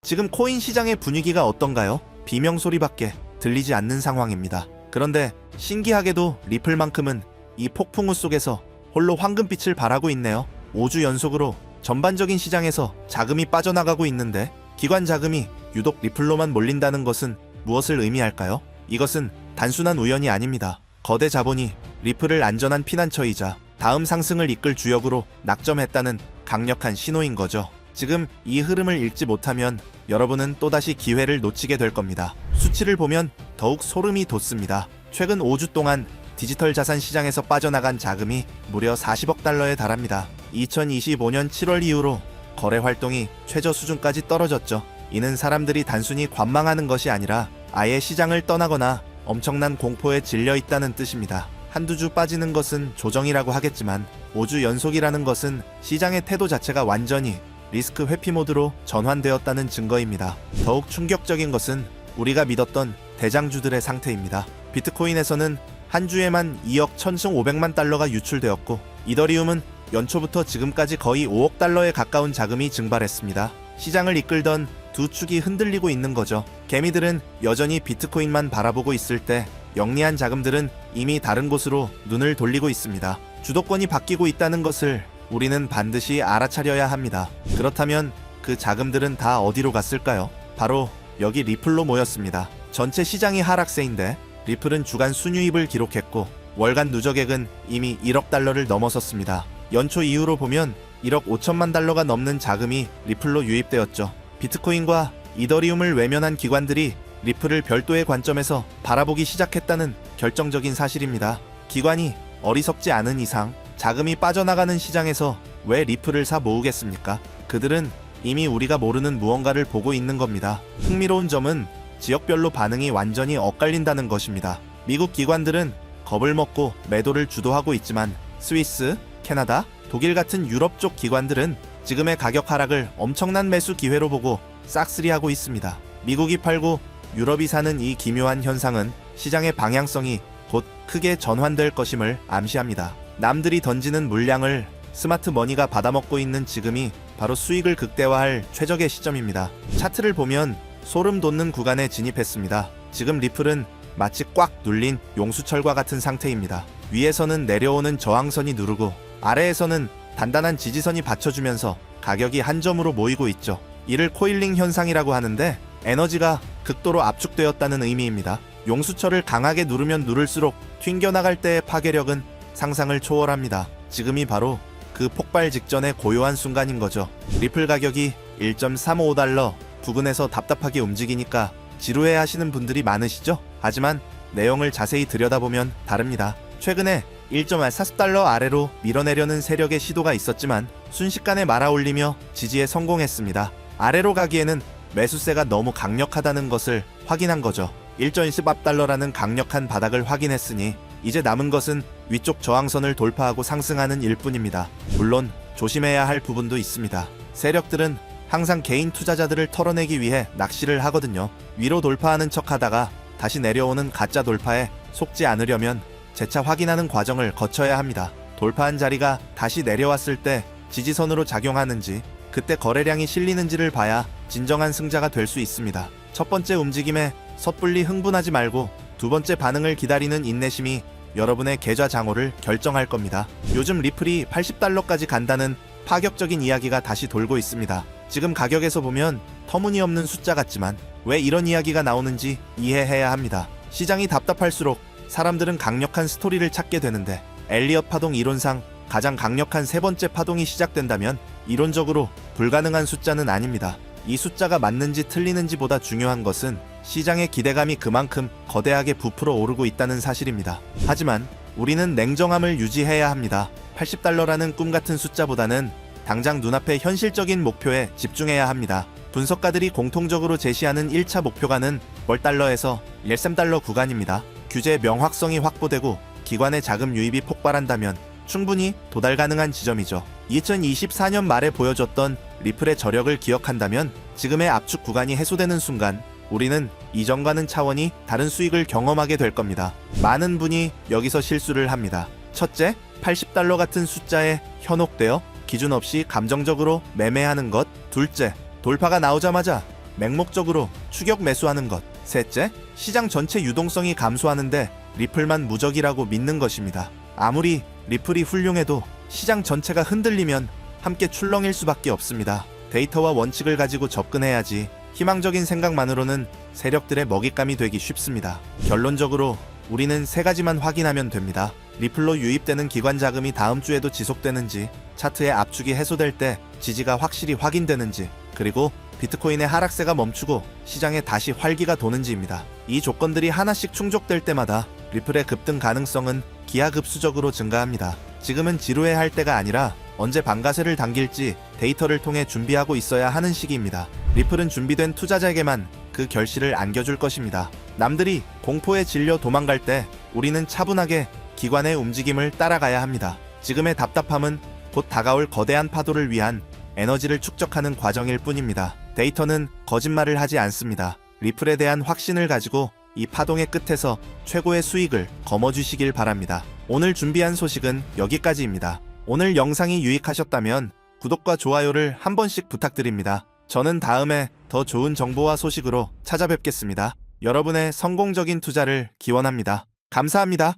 지금 코인 시장의 분위기가 어떤가요? 비명소리밖에 들리지 않는 상황입니다. 그런데 신기하게도 리플만큼은 이 폭풍우 속에서 홀로 황금빛을 발하고 있네요. 5주 연속으로 전반적인 시장에서 자금이 빠져나가고 있는데 기관 자금이 유독 리플로만 몰린다는 것은 무엇을 의미할까요? 이것은 단순한 우연이 아닙니다. 거대 자본이 리플을 안전한 피난처이자 다음 상승을 이끌 주역으로 낙점했다는 강력한 신호인 거죠. 지금 이 흐름을 읽지 못하면 여러분은 또다시 기회를 놓치게 될 겁니다. 수치를 보면 더욱 소름이 돋습니다. 최근 5주 동안 디지털 자산 시장에서 빠져나간 자금이 무려 40억 달러에 달합니다. 2025년 7월 이후로 거래 활동이 최저 수준까지 떨어졌죠. 이는 사람들이 단순히 관망하는 것이 아니라 아예 시장을 떠나거나 엄청난 공포에 질려 있다는 뜻입니다. 한두 주 빠지는 것은 조정이라고 하겠지만 5주 연속이라는 것은 시장의 태도 자체가 완전히 리스크 회피 모드로 전환되었다는 증거입니다. 더욱 충격적인 것은 우리가 믿었던 대장주들의 상태입니다. 비트코인에서는 한 주에만 2억 1,500만 달러가 유출되었고 이더리움은 연초부터 지금까지 거의 5억 달러에 가까운 자금이 증발했습니다. 시장을 이끌던 두 축이 흔들리고 있는 거죠. 개미들은 여전히 비트코인만 바라보고 있을 때 영리한 자금들은 이미 다른 곳으로 눈을 돌리고 있습니다. 주도권이 바뀌고 있다는 것을 우리는 반드시 알아차려야 합니다. 그렇다면 그 자금들은 다 어디로 갔을까요? 바로 여기 리플로 모였습니다. 전체 시장이 하락세인데 리플은 주간 순유입을 기록했고 월간 누적액은 이미 1억 달러를 넘어섰습니다. 연초 이후로 보면 1억 5천만 달러가 넘는 자금이 리플로 유입되었죠. 비트코인과 이더리움을 외면한 기관들이 리플을 별도의 관점에서 바라보기 시작했다는 결정적인 사실입니다. 기관이 어리석지 않은 이상 자금이 빠져나가는 시장에서 왜 리플을 사 모으겠습니까? 그들은 이미 우리가 모르는 무언가를 보고 있는 겁니다. 흥미로운 점은 지역별로 반응이 완전히 엇갈린다는 것입니다. 미국 기관들은 겁을 먹고 매도를 주도하고 있지만 스위스, 캐나다, 독일 같은 유럽 쪽 기관들은 지금의 가격 하락을 엄청난 매수 기회로 보고 싹쓸이하고 있습니다. 미국이 팔고 유럽이 사는 이 기묘한 현상은 시장의 방향성이 곧 크게 전환될 것임을 암시합니다. 남들이 던지는 물량을 스마트 머니가 받아먹고 있는 지금이 바로 수익을 극대화할 최적의 시점입니다. 차트를 보면 소름 돋는 구간에 진입했습니다. 지금 리플은 마치 꽉 눌린 용수철과 같은 상태입니다. 위에서는 내려오는 저항선이 누르고 아래에서는 단단한 지지선이 받쳐주면서 가격이 한 점으로 모이고 있죠. 이를 코일링 현상이라고 하는데 에너지가 극도로 압축되었다는 의미입니다. 용수철을 강하게 누르면 누를수록 튕겨나갈 때의 파괴력은 상상을 초월합니다. 지금이 바로 그 폭발 직전의 고요한 순간인 거죠. 리플 가격이 1.35달러 부근에서 답답하게 움직이니까 지루해 하시는 분들이 많으시죠? 하지만 내용을 자세히 들여다보면 다릅니다. 최근에 1.40달러 아래로 밀어내려는 세력의 시도가 있었지만 순식간에 말아올리며 지지에 성공했습니다. 아래로 가기에는 매수세가 너무 강력하다는 것을 확인한 거죠. 1.10달러라는 강력한 바닥을 확인했으니 이제 남은 것은 위쪽 저항선을 돌파하고 상승하는 일뿐입니다. 물론 조심해야 할 부분도 있습니다. 세력들은 항상 개인 투자자들을 털어내기 위해 낚시를 하거든요. 위로 돌파하는 척하다가 다시 내려오는 가짜 돌파에 속지 않으려면 재차 확인하는 과정을 거쳐야 합니다. 돌파한 자리가 다시 내려왔을 때 지지선으로 작용하는지 그때 거래량이 실리는지를 봐야 진정한 승자가 될 수 있습니다. 첫 번째 움직임에 섣불리 흥분하지 말고 두 번째 반응을 기다리는 인내심이 여러분의 계좌 장호를 결정할 겁니다. 요즘 리플이 80달러까지 간다는 파격적인 이야기가 다시 돌고 있습니다. 지금 가격에서 보면 터무니없는 숫자 같지만 왜 이런 이야기가 나오는지 이해해야 합니다. 시장이 답답할수록 사람들은 강력한 스토리를 찾게 되는데 엘리엇 파동 이론상 가장 강력한 세 번째 파동이 시작된다면 이론적으로 불가능한 숫자는 아닙니다. 이 숫자가 맞는지 틀리는지 보다 중요한 것은 시장의 기대감이 그만큼 거대하게 부풀어 오르고 있다는 사실입니다. 하지만 우리는 냉정함을 유지해야 합니다. 80달러라는 꿈같은 숫자보다는 당장 눈앞의 현실적인 목표에 집중해야 합니다. 분석가들이 공통적으로 제시하는 1차 목표가는 $10에서 $13 구간입니다. 규제의 명확성이 확보되고 기관의 자금 유입이 폭발한다면 충분히 도달 가능한 지점이죠. 2024년 말에 보여줬던 리플의 저력을 기억한다면 지금의 압축 구간이 해소되는 순간 우리는 이전과는 차원이 다른 수익을 경험하게 될 겁니다. 많은 분이 여기서 실수를 합니다. 첫째, 80달러 같은 숫자에 현혹되어 기준 없이 감정적으로 매매하는 것. 둘째, 돌파가 나오자마자 맹목적으로 추격 매수하는 것. 셋째, 시장 전체 유동성이 감소하는데 리플만 무적이라고 믿는 것입니다. 아무리 리플이 훌륭해도 시장 전체가 흔들리면 함께 출렁일 수밖에 없습니다. 데이터와 원칙을 가지고 접근해야지 희망적인 생각만으로는 세력들의 먹잇감이 되기 쉽습니다. 결론적으로 우리는 세 가지만 확인하면 됩니다. 리플로 유입되는 기관 자금이 다음 주에도 지속되는지, 차트의 압축이 해소될 때 지지가 확실히 확인되는지, 그리고 비트코인의 하락세가 멈추고 시장에 다시 활기가 도는지입니다. 이 조건들이 하나씩 충족될 때마다 리플의 급등 가능성은 기하급수적으로 증가합니다. 지금은 지루해할 때가 아니라 언제 반가세를 당길지 데이터를 통해 준비하고 있어야 하는 시기입니다. 리플은 준비된 투자자에게만 그 결실을 안겨줄 것입니다. 남들이 공포에 질려 도망갈 때 우리는 차분하게 기관의 움직임을 따라가야 합니다. 지금의 답답함은 곧 다가올 거대한 파도를 위한 에너지를 축적하는 과정일 뿐입니다. 데이터는 거짓말을 하지 않습니다. 리플에 대한 확신을 가지고 이 파동의 끝에서 최고의 수익을 거머쥐시길 바랍니다. 오늘 준비한 소식은 여기까지입니다. 오늘 영상이 유익하셨다면 구독과 좋아요를 한 번씩 부탁드립니다. 저는 다음에 더 좋은 정보와 소식으로 찾아뵙겠습니다. 여러분의 성공적인 투자를 기원합니다. 감사합니다.